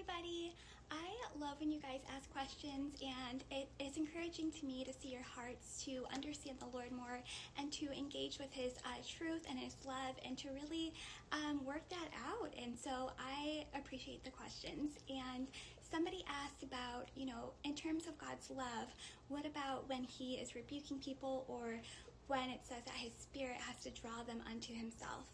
everybody. I love when you guys ask questions, and it is encouraging to me to see your hearts to understand the Lord more and to engage with His truth and His love and to really work that out. And so I appreciate the questions. And somebody asked about, in terms of God's love, what about when He is rebuking people or when it says that His Spirit has to draw them unto Himself?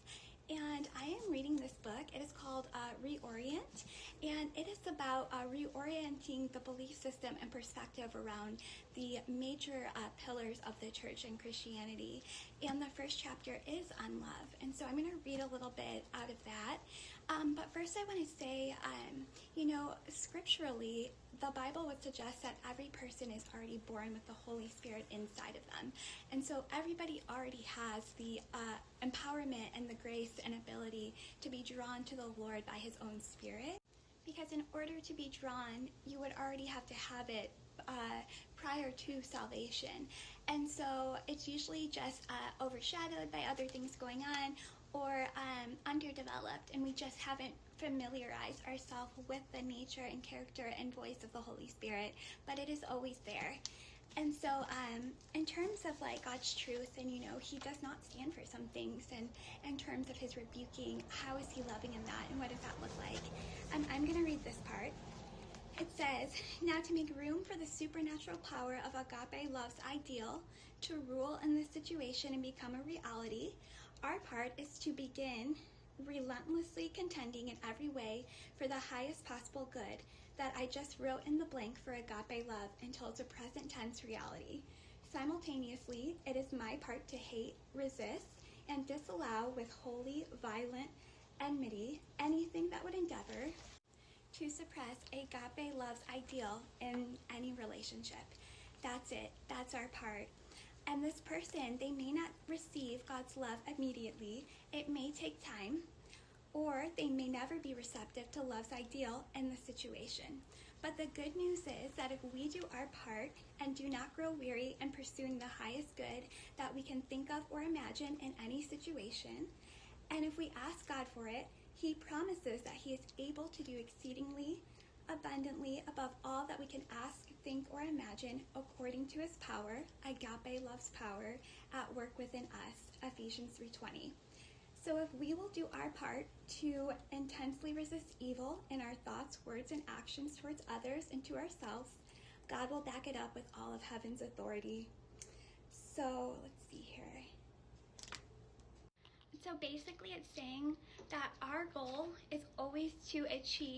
And I am reading this book. It is called Reorient, and it is about reorienting the belief system and perspective around the major pillars of the church and Christianity. And the first chapter is on love, and so I'm going to read a little bit out of that. But first I want to say, scripturally, the Bible would suggest that every person is already born with the Holy Spirit inside of them. And so everybody already has the empowerment and the grace and ability to be drawn to the Lord by His own Spirit. Because in order to be drawn, you would already have to have it prior to salvation. And so it's usually just overshadowed by other things going on or underdeveloped, and we just haven't familiarized ourselves with the nature and character and voice of the Holy Spirit, but it is always there. And so in terms of God's truth, and He does not stand for some things, and in terms of His rebuking, how is He loving in that, and what does that look like? I'm going to read this part. It says, "Now to make room for the supernatural power of agape love's ideal to rule in this situation and become a reality, our part is to begin relentlessly contending in every way for the highest possible good that I just wrote in the blank for agape love until it's a present tense reality. Simultaneously, it is my part to hate, resist, and disallow with holy, violent enmity anything that would endeavor to suppress agape love's ideal in any relationship." That's it. That's our part. And this person, they may not receive God's love immediately. It may take time, or they may never be receptive to love's ideal in the situation. But the good news is that if we do our part and do not grow weary in pursuing the highest good that we can think of or imagine in any situation, and if we ask God for it, He promises that He is able to do exceedingly abundantly above all that we can ask, think, or imagine according to His power, agape love's power, at work within us, Ephesians 3:20. So if we will do our part to intensely resist evil in our thoughts, words, and actions towards others and to ourselves, God will back it up with all of heaven's authority. So let's see here. So basically it's saying that our goal is always to achieve